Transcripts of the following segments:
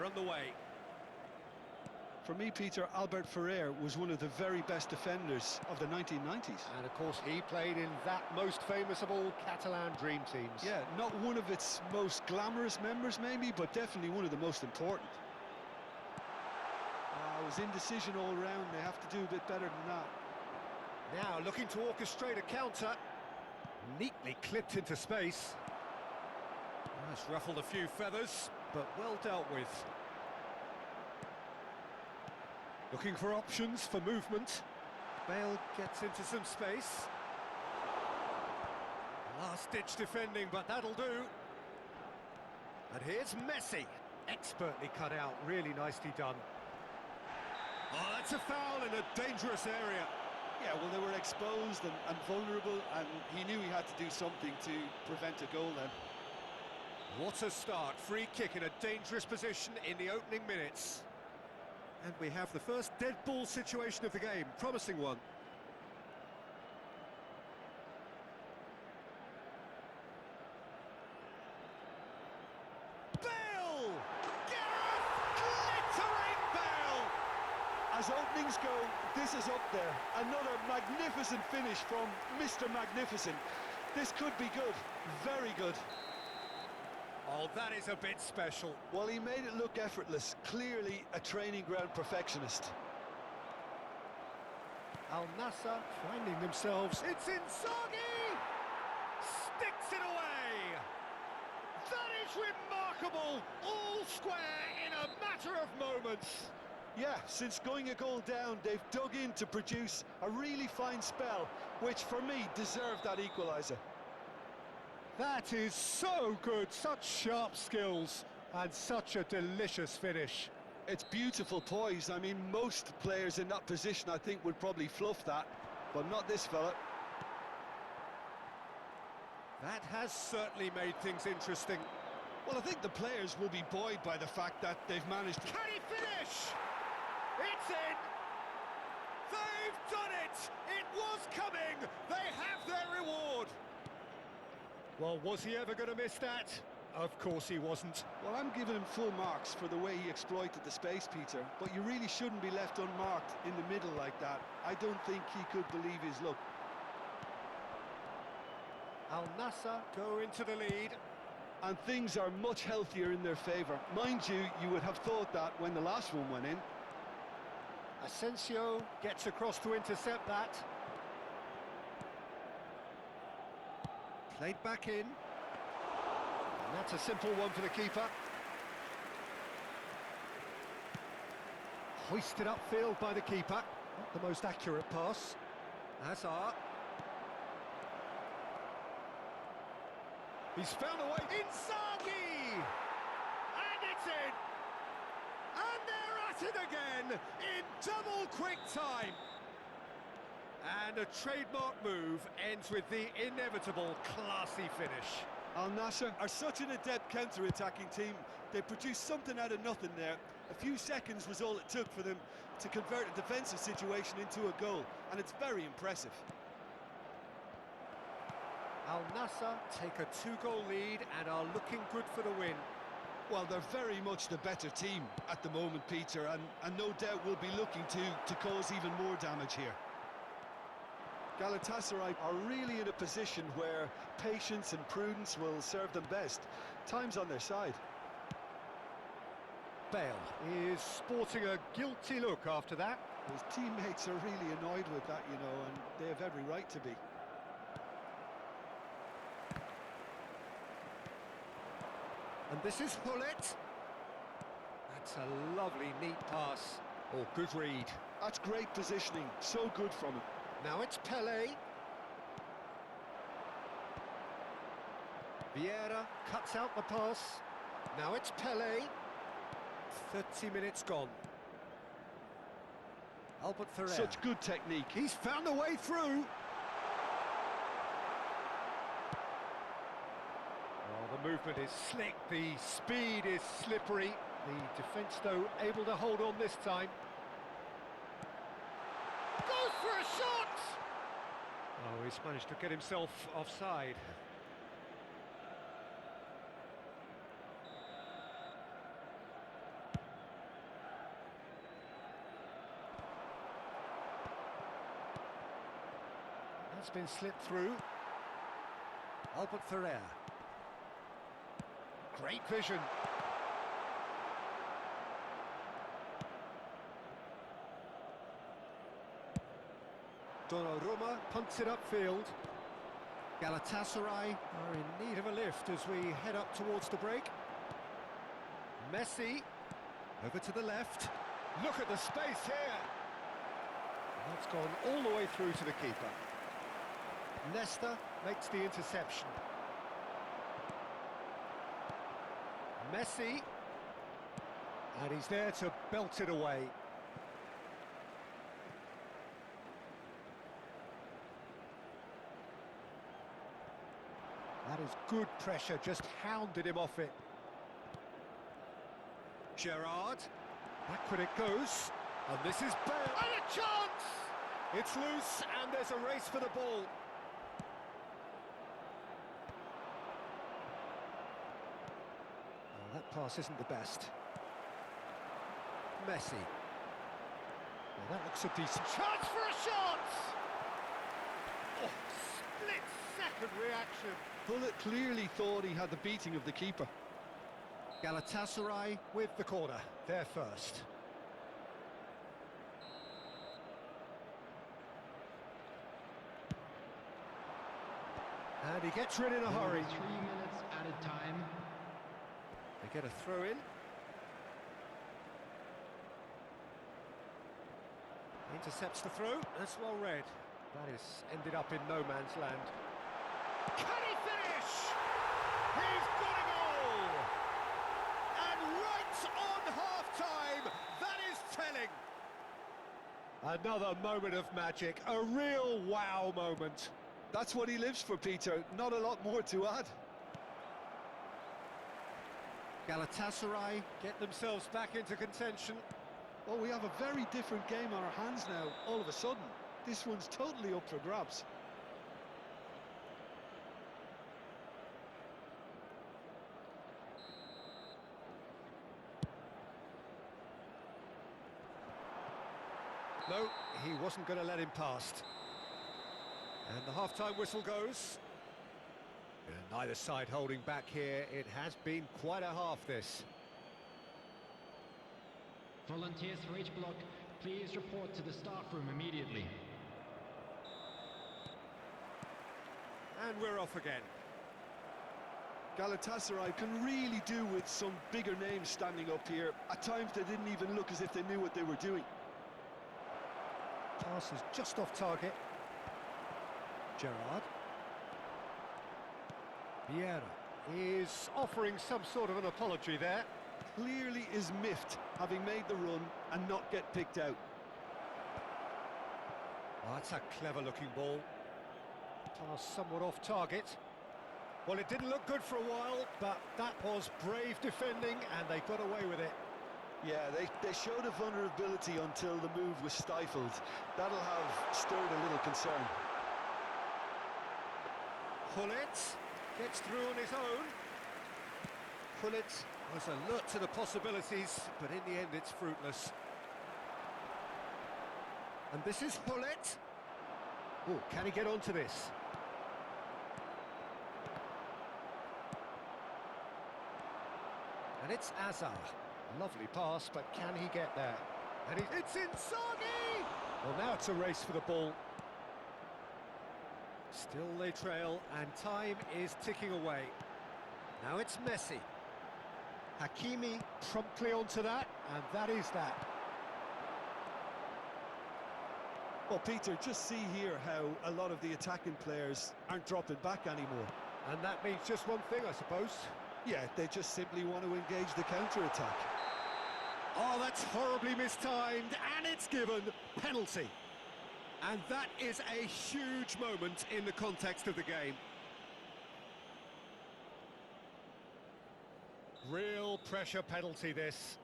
They're underway. For me, Peter, Albert Ferrer was one of the very best defenders of the 1990s. And of course he played in that most famous of all Catalan dream teams. Yeah, not one of its most glamorous members maybe, but definitely one of the most important. It was indecision all round. They have to do a bit better than that. Now looking to orchestrate a counter. Neatly clipped into space. That's ruffled a few feathers, but well dealt with. Looking for options for movement. Bale gets into some space. Last-ditch defending, but that'll do. And here's Messi. Expertly cut out, really nicely done. Oh, that's a foul in a dangerous area. Yeah, well, they were exposed and vulnerable, and he knew he had to do something to prevent a goal then. What a start. Free kick in a dangerous position in the opening minutes. And we have the first dead ball situation of the game. Promising one. Bale! Gareth! Glittering Bale! As openings go, this is up there. Another magnificent finish from Mr. Magnificent. This could be good, very good. Oh, that is a bit special. Well, he made it look effortless. Clearly a training ground perfectionist. Al Nassr finding themselves. It's Inzaghi! Sticks it away! That is remarkable! All square in a matter of moments. Yeah, since going a goal down, they've dug in to produce a really fine spell, which for me deserved that equaliser. That is so good, such sharp skills, and such a delicious finish. It's beautiful poise. I mean, most players in that position, I think, would probably fluff that, but not this fella. That has certainly made things interesting. Well, I think the players will be buoyed by the fact that they've managed to... Can he finish? It's in! They've done it! It was coming! They have their reward! Well, was he ever going to miss that? Of course he wasn't. Well, I'm giving him full marks for the way he exploited the space, Peter, but you really shouldn't be left unmarked in the middle like that. I don't think he could believe his luck. Al Nassr Go into the lead. And things are much healthier in their favour. Mind you, you would have thought that when the last one went in. Asensio gets across to intercept that. Played back in. And that's a simple one for the keeper. Hoisted upfield by the keeper. Not the most accurate pass. Hazard. He's found a way. Inzaghi! And it's in! And they're at it again in double quick time. And a trademark move ends with the inevitable classy finish. Al Nassr are such an adept counter-attacking team. They produced something out of nothing there. A few seconds was all it took for them to convert a defensive situation into a goal, and it's very impressive. Al Nassr Take a two-goal lead and are looking good for the win. Well, they're very much the better team at the moment, Peter, and no doubt will be looking to cause even more damage here. Galatasaray are really in a position where patience and prudence will serve them best. Time's on their side. Bale is sporting a guilty look after that. His teammates are really annoyed with that, you know, and they have every right to be. And this is Hullet. That's a lovely, neat pass. Oh, good read. That's great positioning, so good from him. Now it's Pelé. Vieira cuts out the pass. Now it's Pelé. 30 minutes gone. Albert Ferrer. Such good technique. He's found a way through. Oh, the movement is slick. The speed is slippery. The defence, though, able to hold on this time. Goes for a shot! Oh, he's managed to get himself offside. That's been slipped through. Albert Ferrer. Great vision. Donnarumma punts it upfield. Galatasaray are in need of a lift as we head up towards the break. Messi, over to the left. Look at the space here. That's gone all the way through to the keeper. Nesta makes the interception. Messi, and he's there to belt it away. That is good pressure, just hounded him off it. Gerrard, backward it goes, and this is Bale. And a chance! It's loose, and there's a race for the ball. Oh, that pass isn't the best. Messi. Well, that looks a decent chance for a shot! Oh, split-second reaction. Bullet clearly thought he had the beating of the keeper. Galatasaray with the corner, they're first. And he gets rid in a hurry. 3 minutes at a time. They get a throw in. Intercepts the throw, that's well read. That is ended up in no man's land. Can he finish? He's got a goal! And right on half-time, that is telling. Another moment of magic, a real wow moment. That's what he lives for, Peter. Not a lot more to add. Galatasaray get themselves back into contention. Well, we have a very different game on our hands now, all of a sudden. This one's totally up for grabs. No, he wasn't going to let him past. And the half-time whistle goes. And neither side holding back here. It has been quite a half, this. Volunteers for each block, please report to the staff room immediately. And we're off again. Galatasaray can really do with some bigger names standing up here. At times they didn't even look as if they knew what they were doing. Pass is just off target. Gerrard. Vieira is offering some sort of an apology there. Clearly is miffed, having made the run and not get picked out. Oh, that's a clever-looking ball. Pass somewhat off target. Well, it didn't look good for a while, but that was brave defending, and they got away with it. Yeah, they showed a vulnerability until the move was stifled. That'll have stirred a little concern. Hullet gets through on his own. Hullet was alert to the possibilities, but in the end it's fruitless. And this is Hullet. Oh, can he get onto this? And it's Azar. Lovely pass, but can he get there? And it's Inzaghi! Well, now it's a race for the ball. Still they trail, and time is ticking away. Now it's Messi. Hakimi promptly onto that, and that is that. Well, Peter, just see here how a lot of the attacking players aren't dropping back anymore. And that means just one thing, I suppose. Yeah, they just simply want to engage the counter-attack. Oh, that's horribly mistimed, and it's given penalty. And that is a huge moment in the context of the game. Real pressure penalty, this.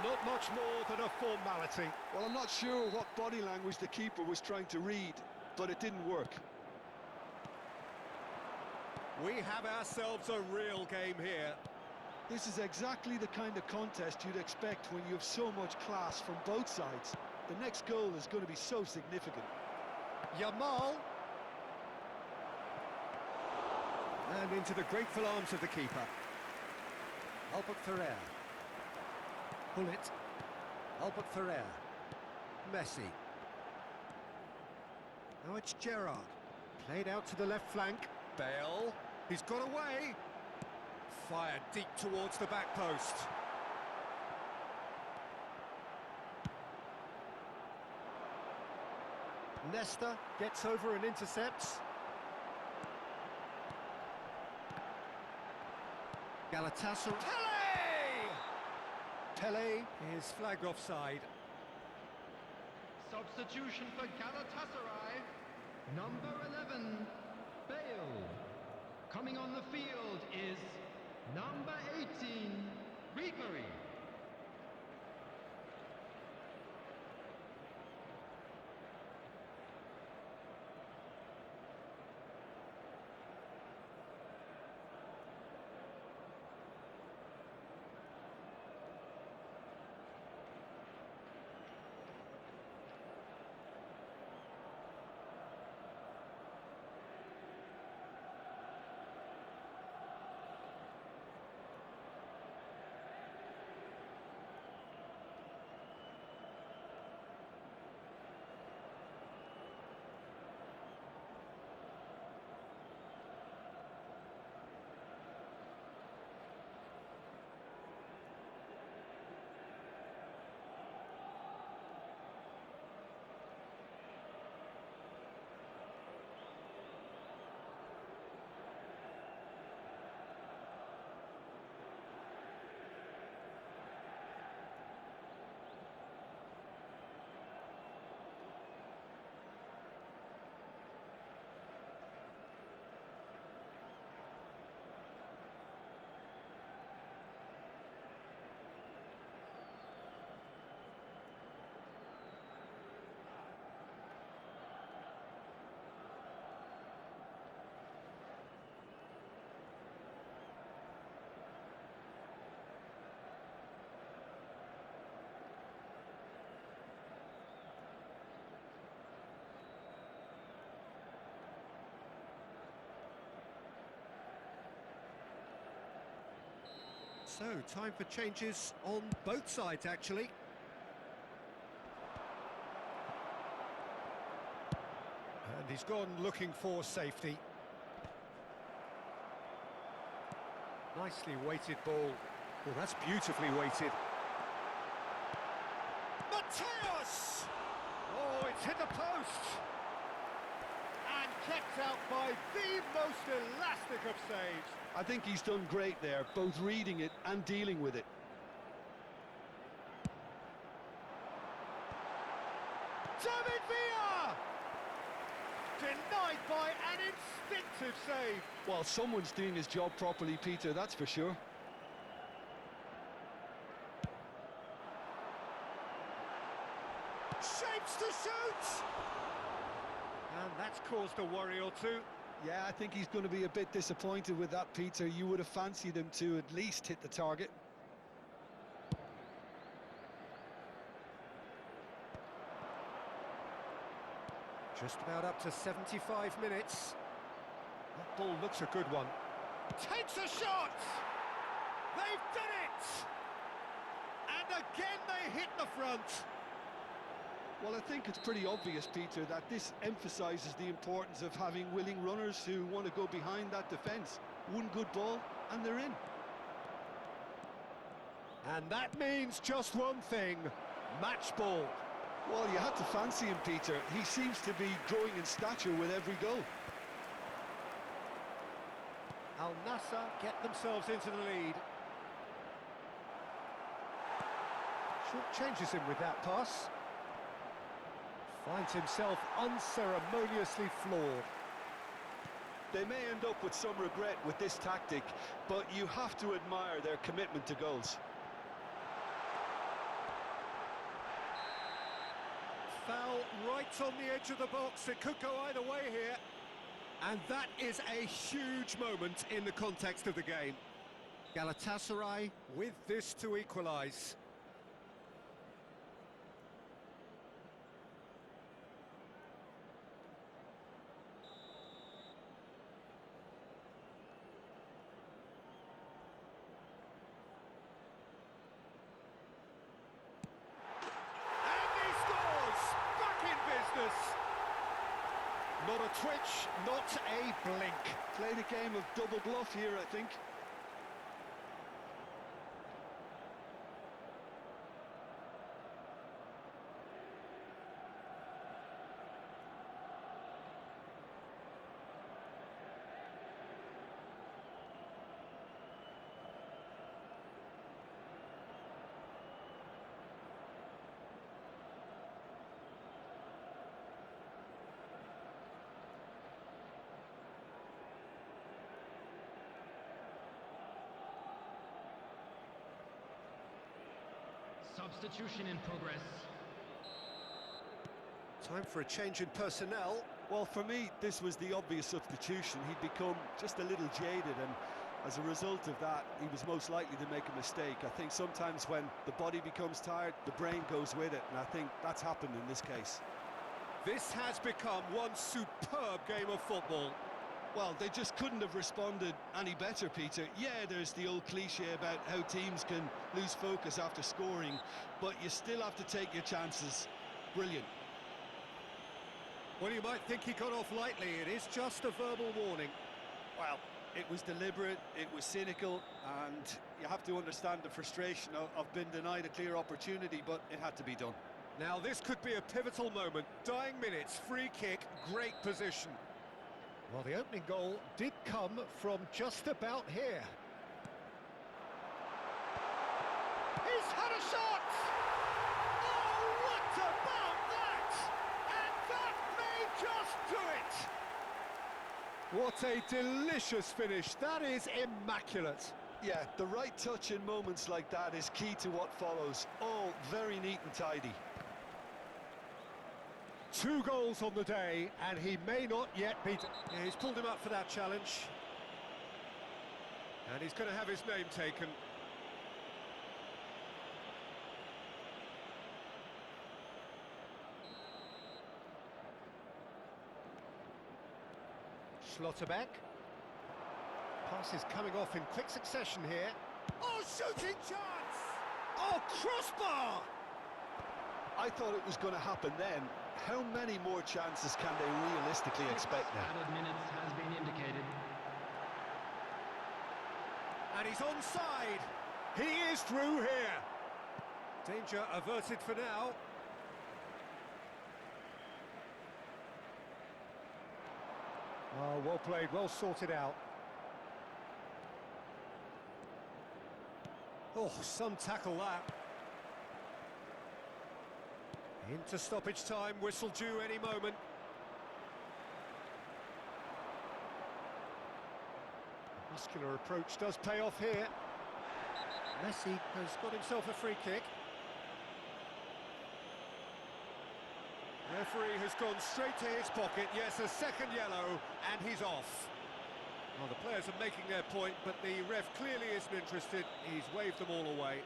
Not much much more than a formality. Well, I'm not sure what body language the keeper was trying to read, but it didn't work. We have ourselves a real game here. This is exactly the kind of contest you'd expect when you have so much class from both sides. The next goal is going to be so significant. Yamal. And into the grateful arms of the keeper. Albert Ferrer. Pull it. Albert Ferrer. Messi. Now it's Gerrard. Played out to the left flank. Bale. He's got away. Fired deep towards the back post. Nesta gets over and intercepts. Galatasaray. Pele is flagged offside. Substitution for Galatasaray, number 11, Bale. Coming on the field is number 18, Ribery. So, time for changes on both sides, actually. And he's gone looking for safety. Nicely weighted ball. Well, that's beautifully weighted. Mateus! Oh, it's hit the post! And kept out by the most elastic of saves. I think he's done great there, both reading it and dealing with it. David Villa! Denied by an instinctive save. Well, someone's doing his job properly, Peter, that's for sure. Shapes to shoot! And that's caused a worry or two. Yeah, I think he's going to be a bit disappointed with that, Peter. You would have fancied him to at least hit the target. Just about up to 75 minutes. That ball looks a good one. Takes a shot! They've done it! And again they hit the front. Well, I think it's pretty obvious, Peter, that this emphasises the importance of having willing runners who want to go behind that defence. One good ball, and they're in. And that means just one thing, match ball. Well, you had to fancy him, Peter. He seems to be growing in stature with every goal. Al Nassr get themselves into the lead. Short changes him with that pass. Finds himself unceremoniously floored. They may end up with some regret with this tactic, but you have to admire their commitment to goals. right on the edge of the box. It could go either way here. And that is a huge moment in the context of the game. Galatasaray with this to equalise. Not a twitch, not a blink. Played a game of double bluff here, I think. Substitution in progress. Time for a change in personnel. Well, for me, this was the obvious substitution. He'd become just a little jaded, and as a result of that, he was most likely to make a mistake. I think sometimes when the body becomes tired, the brain goes with it, and I think that's happened in this case. This has become one superb game of football. Well, they just couldn't have responded any better, Peter. Yeah, there's the old cliche about how teams can lose focus after scoring, but you still have to take your chances. Brilliant. Well, you might think he got off lightly. It is just a verbal warning. Well, it was deliberate, it was cynical, and you have to understand the frustration of being denied a clear opportunity, but it had to be done. Now, this could be a pivotal moment. Dying minutes, free kick, great position. Well, the opening goal did come from just about here. He's had a shot! Oh, what about that? And that may just do it! What a delicious finish. That is immaculate. Yeah, the right touch in moments like that is key to what follows. All very neat and tidy. 2 goals on the day, and he may not yet be... Yeah, he's pulled him up for that challenge. And he's going to have his name taken. Schlotterbeck. Pass is coming off in quick succession here. Oh, shooting chance! Oh, crossbar! I thought it was going to happen then. How many more chances can they realistically expect now? Added minutes has been indicated. And he's onside. He is through here. Danger averted for now. Oh, well played, well sorted out. Oh, some tackle that. Into stoppage time, whistle due any moment. Muscular approach does pay off here. Messi has got himself a free kick. Referee has gone straight to his pocket. Yes, a second yellow, and he's off. Well, the players are making their point, but the ref clearly isn't interested. He's waved them all away.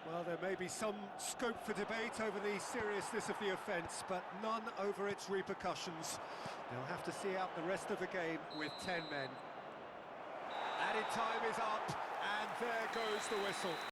Well, there may be some scope for debate over the seriousness of the offence, but none over its repercussions. They'll have to see out the rest of the game with 10 men. Added time is up, and there goes the whistle.